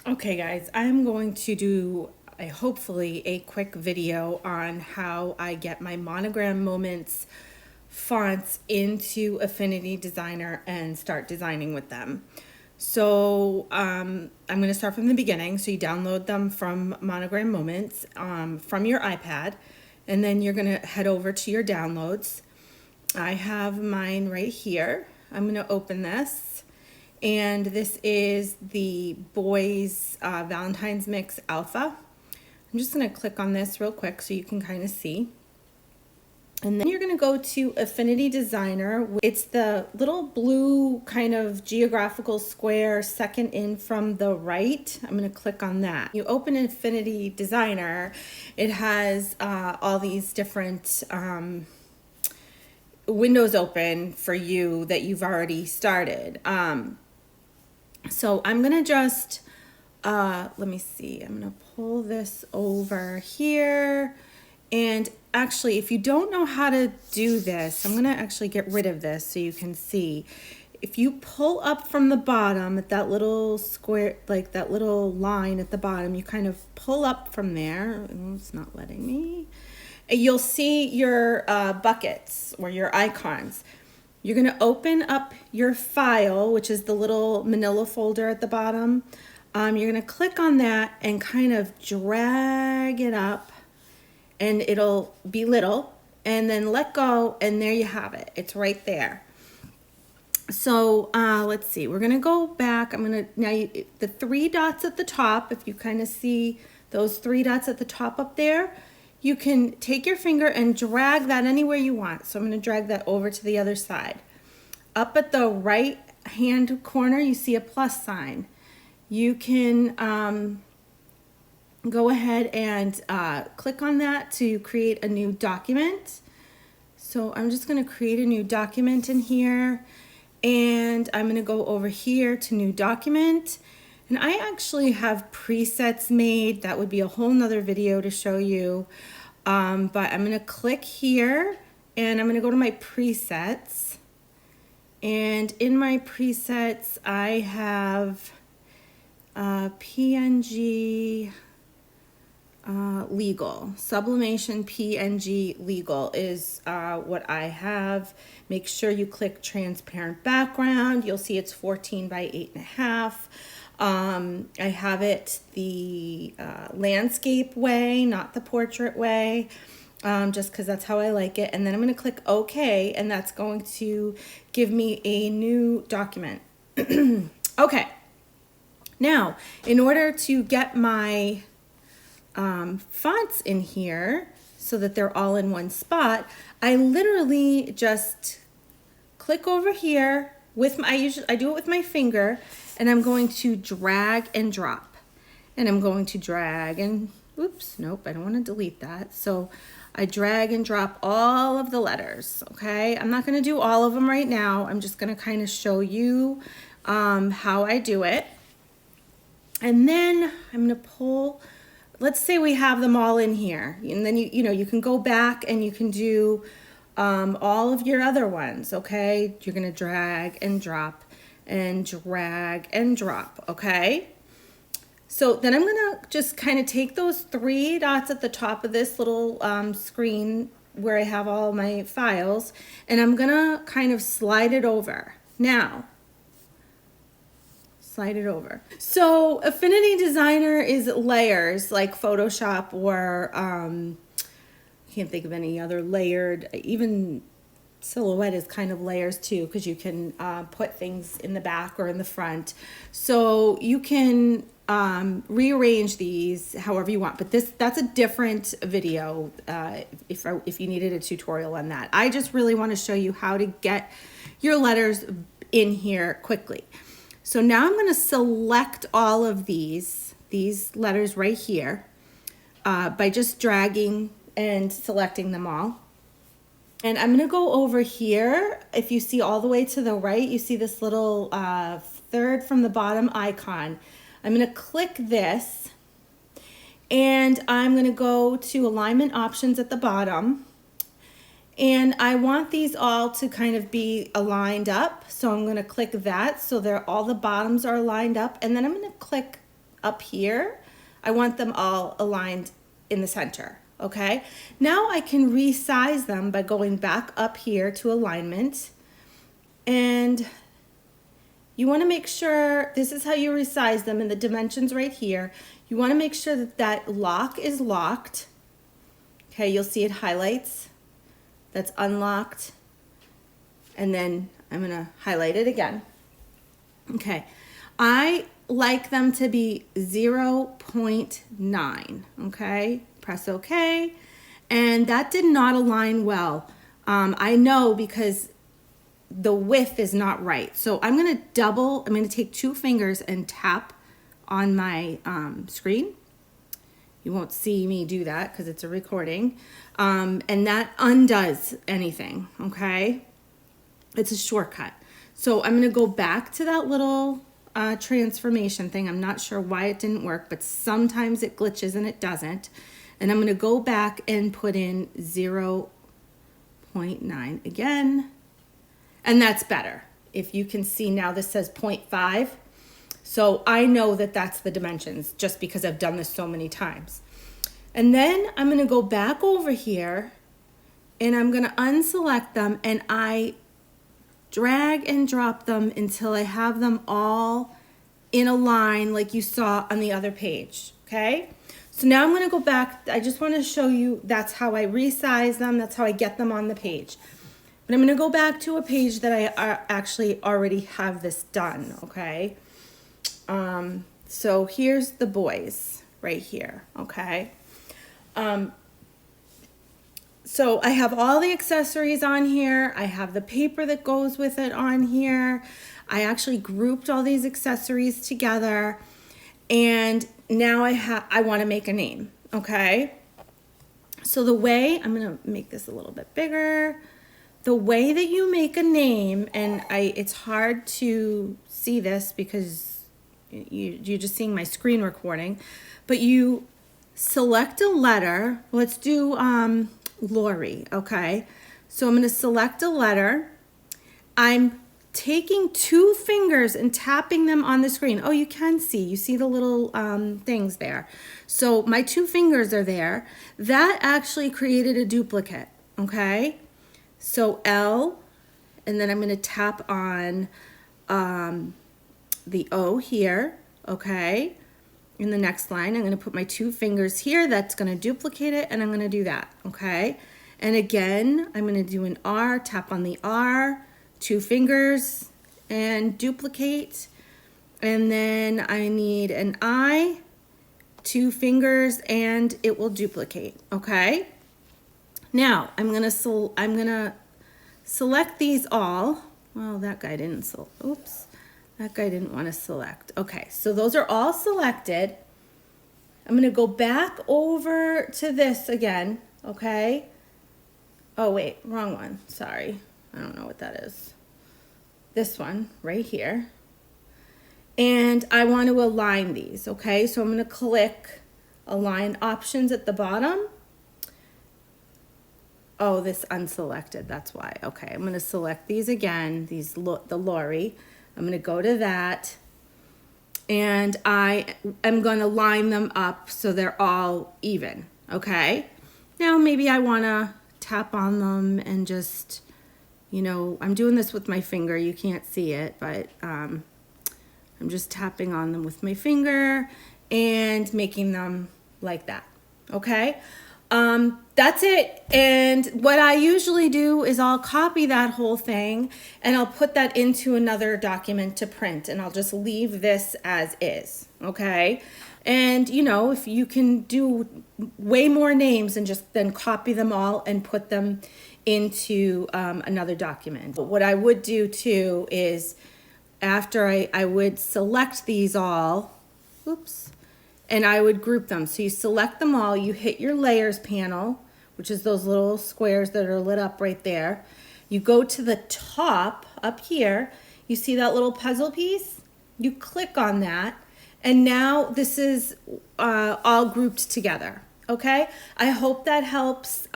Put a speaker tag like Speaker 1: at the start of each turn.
Speaker 1: Okay guys, I'm going to do hopefully a quick video on how I get my monogram moments fonts into Affinity Designer and start designing with them. So I'm going to start from the beginning. So you download them from Monogram Moments from your iPad, and then you're going to head over to your downloads. I have mine right here. I'm going to open this. And this is the Boys Valentine's Mix Alpha. I'm just going to click on this real quick so you can kind of see. And then you're going to go to Affinity Designer. It's the little blue kind of geographical square second in from the right. I'm going to click on that. You open Affinity Designer. It has all these different windows open for you that you've already started. So I'm gonna just, let me see, I'm gonna pull this over here. And actually, if you don't know how to do this, I'm gonna actually get rid of this so you can see. If you pull up from the bottom at that little square, like that little line at the bottom, you kind of pull up from there. Oh, it's not letting me. You'll see your buckets or your icons. You're going to open up your file, which is the little manila folder at the bottom. You're going to click on that and kind of drag it up, and it'll be little, and then let go, and there you have it. It's right there. So let's see. We're going to go back. I'm going to, now the three dots at the top, if you kind of see those three dots at the top up there, you can take your finger and drag that anywhere you want. So I'm going to drag that over to the other side. Up at the right hand corner, you see a plus sign. You can go ahead and click on that to create a new document. So I'm just going to create a new document in here. And I'm going to go over here to new document. And I actually have presets made. That would be a whole nother video to show you. But I'm going to click here and I'm going to go to my presets. And in my presets, I have PNG legal. Sublimation PNG legal is what I have. Make sure you click transparent background. You'll see it's 14 by 8.5. I have it the landscape way, not the portrait way, just because that's how I like it. And then I'm going to click OK, and that's going to give me a new document. Okay. Now, in order to get my fonts in here so that they're all in one spot, I literally just click over here with my, I do it with my finger, and I'm going to drag and drop. And I'm going to drag and, oops, nope, I don't want to delete that. So I drag and drop all of the letters, okay? I'm not going to do all of them right now. I'm just going to kind of show you how I do it. And then I'm going to pull, let's say we have them all in here. And then, you know, you can go back and you can do all of your other ones, okay? You're going to drag and drop and drag and drop, okay? So then I'm gonna just kind of take those three dots at the top of this little screen where I have all my files, and I'm gonna kind of slide it over. Now, slide it over. So Affinity Designer is layers like Photoshop or I can't think of any other layered, even Silhouette is kind of layers too, because you can put things in the back or in the front. So you can rearrange these however you want, but that's a different video if you needed a tutorial on that. I just really want to show you how to get your letters in here quickly. So now I'm going to select all of these letters right here by just dragging and selecting them all. And I'm going to go over here. If you see all the way to the right, you see this little third from the bottom icon. I'm going to click this, and I'm going to go to alignment options at the bottom. And I want these all to kind of be aligned up. So I'm going to click that so all the bottoms are lined up. And then I'm going to click up here, I want them all aligned in the center, okay? Now I can resize them by going back up here to alignment, and you want to make sure, this is how you resize them, and the dimensions right here. You want to make sure that that lock is locked. Okay, you'll see it highlights. That's unlocked. And then I'm going to highlight it again. Okay, I like them to be 0.9, okay? Press OK. And that did not align well. I know because the width is not right. So I'm going to take 2 fingers and tap on my screen. You won't see me do that because it's a recording. And that undoes anything, okay? It's a shortcut. So I'm going to go back to that little transformation thing. I'm not sure why it didn't work, but sometimes it glitches and it doesn't. And I'm going to go back and put in 0.9 again. And that's better. If you can see now, this says 0.5. So I know that that's the dimensions just because I've done this so many times. And then I'm going to go back over here and I'm going to unselect them, and I drag and drop them until I have them all in a line like you saw on the other page, okay? So now I'm going to go back. I just want to show you that's how I resize them. That's how I get them on the page. But I'm going to go back to a page that I actually already have this done, okay? So here's the boys right here, okay? So I have all the accessories on here. I have the paper that goes with it on here. I actually grouped all these accessories together. And now I want to make a name, okay? So the way, I'm going to make this a little bit bigger. The way that you make a name, and it's hard to see this because you're just seeing my screen recording, but you select a letter. Let's do Lori, okay? So I'm going to select a letter. I'm taking 2 fingers and tapping them on the screen. Oh, you can see. You see the little things there. So my 2 fingers are there. That actually created a duplicate, okay? So L, and then I'm going to tap on the O here, okay? In the next line, I'm going to put my 2 fingers here. That's going to duplicate it, and I'm going to do that, okay? And again, I'm going to do an R, tap on the R, 2 fingers, and duplicate. And then I need an I, 2 fingers, and it will duplicate, okay? Now, I'm going to select these all. Well, that guy didn't oops. That guy didn't want to select. Okay, so those are all selected. I'm going to go back over to this again, okay? Oh, wait, wrong one. Sorry. I don't know what that is. This one right here. And I want to align these, okay? So I'm going to click Align Options at the bottom. Oh, this unselected, that's why. Okay, I'm going to select these again, the Lori. I'm going to go to that, and I am going to line them up so they're all even, okay? Now maybe I want to tap on them and just, I'm doing this with my finger. You can't see it, but I'm just tapping on them with my finger and making them like that, okay? That's it. And what I usually do is I'll copy that whole thing and I'll put that into another document to print, and I'll just leave this as is, okay? And if you can do way more names and just then copy them all and put them into another document. But what I would do too is after I would select these all, oops, and I would group them. So you select them all, you hit your layers panel, which is those little squares that are lit up right there. You go to the top up here, you see that little puzzle piece? You click on that, and now this is all grouped together, okay? I hope that helps.